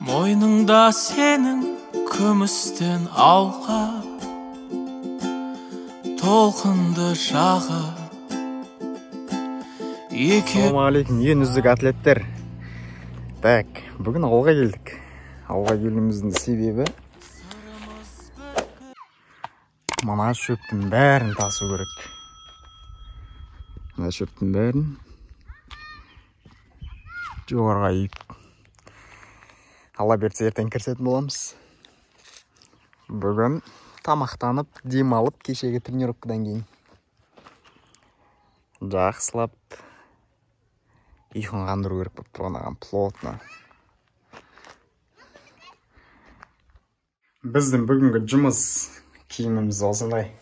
Мойныңда сенің күмістен алқа, толқынды жағы. Ассалаумағалейкум, ең үздік атлеттер. Так, бүгін ауылға келдік. Ауылға келуіміздің себебі мана шөптің бәрін тасу керек. Мына шөптің бәрін жоғарға иіп, Алла берсе ертең кірісетін боламыз. Бүгін тамақтанып, демалып, кешегі тренировкадан кейін жақсылап ұйқын қандыру керек болып тұрғанаған плотно. Біздің бүгінгі жұмыс киіміміз осындай.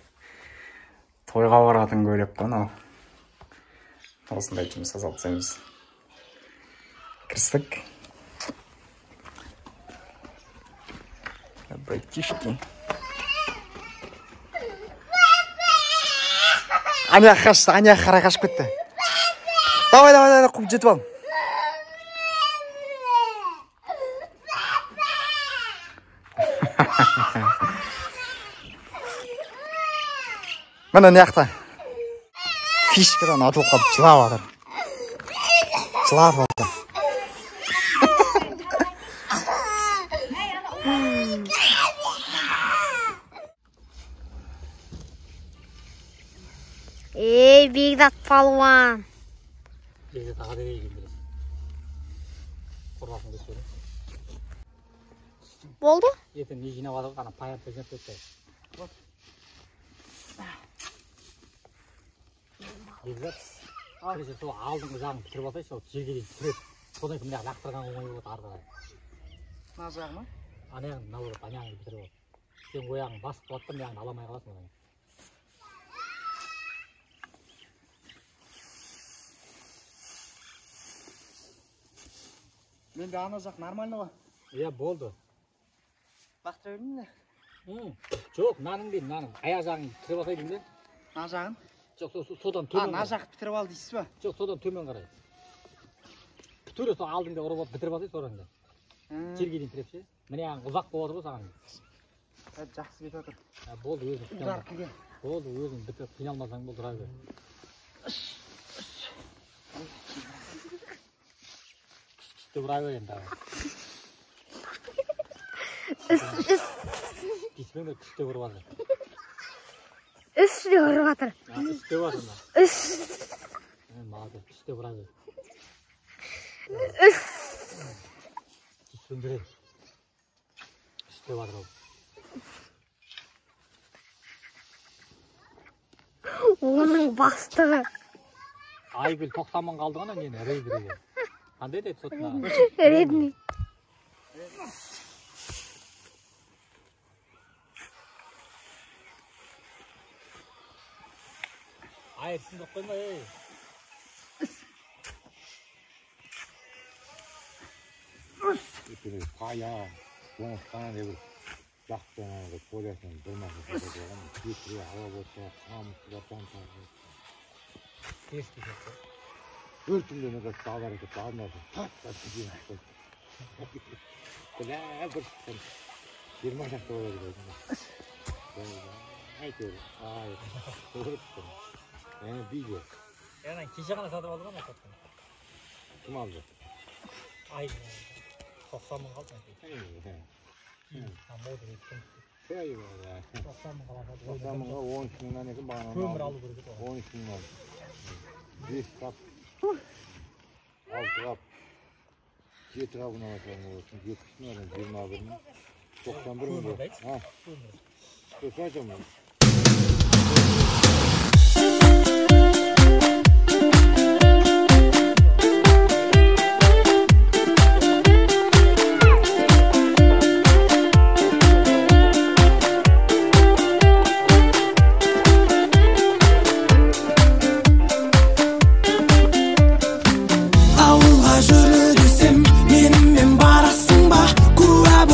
Тойға баратын көйлек қой. Осындай жұмысқа салсаймыз. Кірістік. Братишки. Аня қашты, Аня қарай қашып кетті. Давай, қуып жетіп ал. Мына неақта фишкадан атылып қалып жылап жатыр. Жылап жатыр. Ей, Бегдат палуан. Бегдат аға да келген біріз. Қорғасын көшері. Болды? Ертең не жинап адық, қана паяп өзініп өтті. Бегдат, біресе сол алдыңғы жағын бітіріп атайшы, жерге дейін түреп, содан кейін мына лақтырған оңай болады арқаға. Мына жағы ма? Анаяғын мына болады, анаяғын бітіріп от. Сен ояғын басып қалаттан, мына аламай қаласың одан. Менде ана жақ нормально ғой. Иә, болды. Бақтыра бердің бе? Жоқ, наның дейін, наның. Аяқ жағын бітіріп атайдың да? Мына жағын? Жоқ, содан төмен қарай. Мына жақ бітіріп ал дейсіз ба? Жоқ, содан төмен қарай. Тура сол алдыңда ұрып бітіріп атайсыз ораңда. Жерге дейін тіреп ше. Міне ұзақ болып отыр ғой саған. Жақсы бет отыр. Болды, өзің Удар кілге. Болды, өзің бітіп қиналмасаң болды, тұра бер. Күшті бұра бер енді. Деспеңдер күшті бұрып жатыр. Үстіде ұрып жатыр. Үстіде жатыр ма? Молодец, күшті бұра бер. Деспеңдер. Күшті жатыр ол. Оның бастығы. Айгүл 90 мың қалды ғана нені рейдерге. Қандай деді сотына? Редный. Айырсын жоқ қойма, ей. Қая, қоныстана деп жақтан полясын болмасын қойған, кетіре ала болса, қамысты бартан тағы. Кешті жоқты. Өртімден өз тағдар етіп бағынады. Тақтар түген қойды. Білә бір шыққан. 20 шақты болады қойды. Әйтер, көріпті. Яны видео. Яны кеше ғана сатып алды ма саттың? Кім алды? Ай, 90 мың қалды. Моды еттім. 90 мың қалады. 90 мыңға 13 мыңнан екен бағанан көмір алу керек. 13 мыңнан. 5 қап, 6 қап, 7 қабын аласың олсын. 70 мыңнан 21 мың. 91 мың. Көмір дайсыз? Көмір. Көмір айтамын.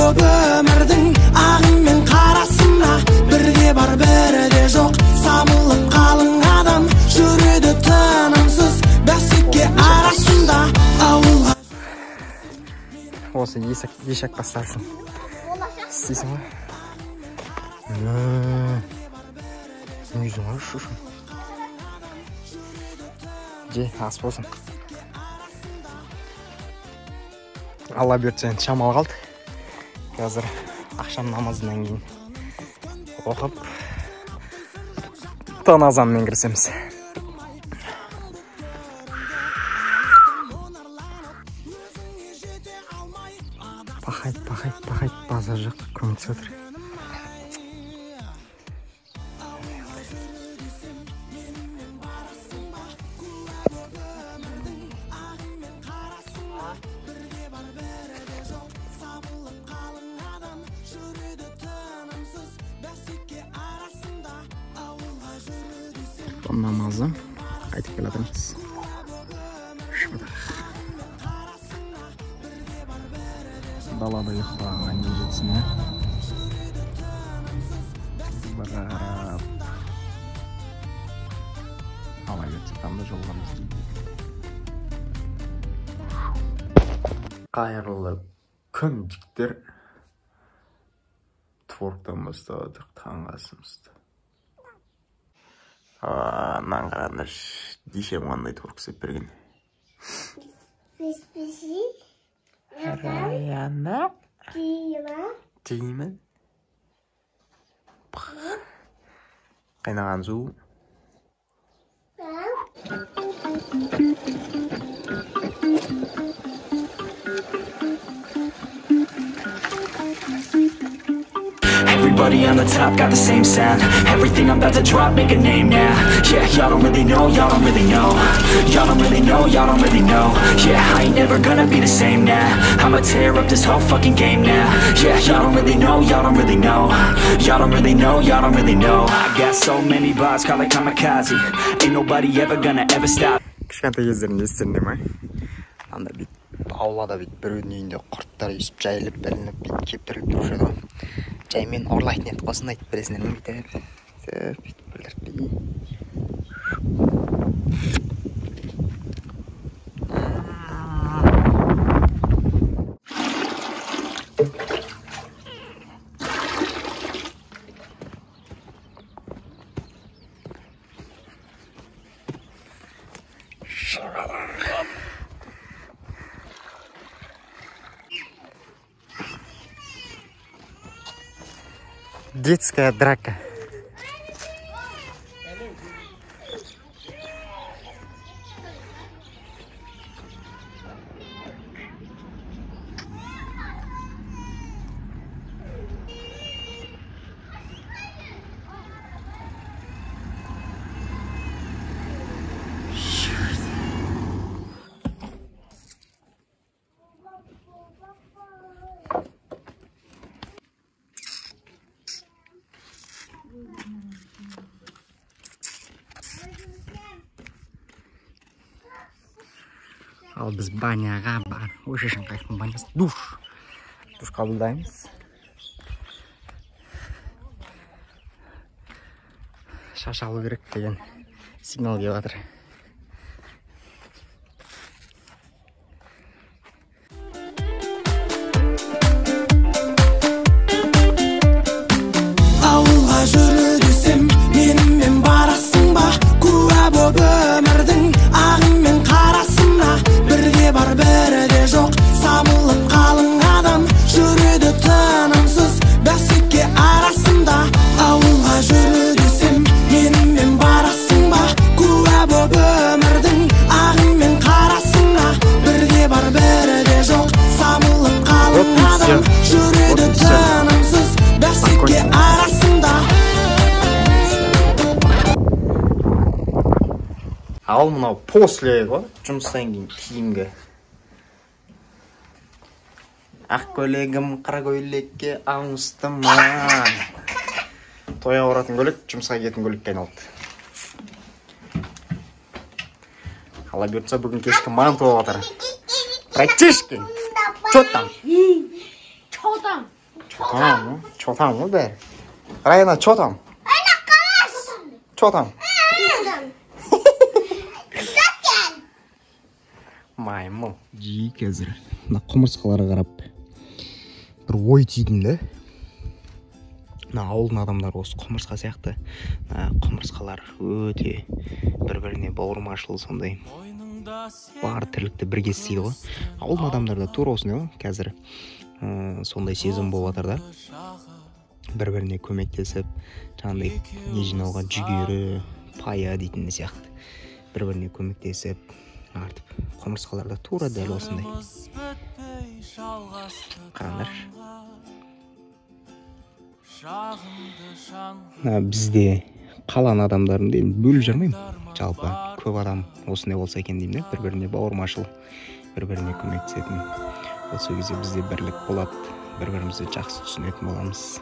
Өмірдің ағым мен қарасына бірге бар Осы ешек басталсын. Істейсің ба? Үйізің ғой шушым. Же, ас болсын. Алла берсен шамал қалды. Қазір ақшам намазынан кейін оқып таң азанмен кірісеміз. Пахайт базар жақ көмітсі отыр. Намазы қайтып келатырмыз. Далада ұйықтаған жетсіне барап ала кетсек қандай жолғамыз дейді. Қайырлы күн жігіттер. Творктан бастадық таңғы асымызды. Нан қараңдар, дешем қандай творк істеп берген. Раяна деймін. Қайнаған су. Everybody on the top got the same sound. Everything I'm about to drop, make a name now. Yeah, y'all don't really know, y'all don't really know. Y'all don't really know, y'all don't really know. Yeah, I ain't never gonna be the same now. I'ma tear up this whole fucking game now. Yeah, y'all don't really know, y'all don't really know. Y'all don't really know, y'all don't really know. I got so many bars, call it kamikaze. Ain't nobody ever gonna ever stop. Кішкентай кездерінде естерінде ме? Анда бит аулада бит біреудің үйінде құрттар үйсіп жайылып білініп бит кептіріліп тұрушы еді. Жаймен ұрлайтын еді қосын айтып бересіңдер ме бүйтіп білдіртпей. Детская драка. Ал біз баняға бар. Өші шыңқайфын банясы душ. Душ қабылдаймыз. Шаш алу керек деген сигнал келіп жатыр. Ауылға жүру десем, менімен барасың ба? Куә боп өмірдің ағымен қарасына. Бірде бар бірде жоқ, сабылып қалың адам жүреді тынымсыз бәсеке арасында. Ауылға жүру десем, менімен барасың ба? Куә боп өмірдің ағымен қарасына. Бірде бар бірде жоқ, сабылып қалың адам жүреді тынымсыз бәсеке арасында. Ал мынау после ғой, жұмыстан кейін киімге. Ақ көйлегім қара көйлекке ауыстыма. Тойға баратын көйлек, жұмысқа кететін көйлекке айналды. Алла бұйыртса бүгін кешкі маған толып жатыр. Братишки, что там? Что там, ну бәрі. Райна, что там? Что там? Маймыл. Жи қазір. Мына құмырсқаларға қарап бір ой түйдім да. Мына ауылдың адамдары осы құмырсқа сияқты. Құмырсқалар өте бір-біріне бауырмашыл сондай. Бар тірлікті бірге істейді ғой. Ауылдың адамдарда тура осындай ғой. Қазір сондай сезім болып жатыр да. Бір-біріне көмектесіп, жаңағыдай не жинауға жүгері, пая дейтін сияқты. Бір-біріне көмектесіп, артып. Құмырсқаларда тура дәл осындай. Қараңдаршы. Бізде қалан адамдарында енді бөліп жармаймын. Жалпы көп адам осындай болса екен деймін, бір-біріне бауырмашыл, бір-біріне көмектесетін. Осы кезде бізде бірлік болады, бір-бірімізді жақсы түсінетін боламыз.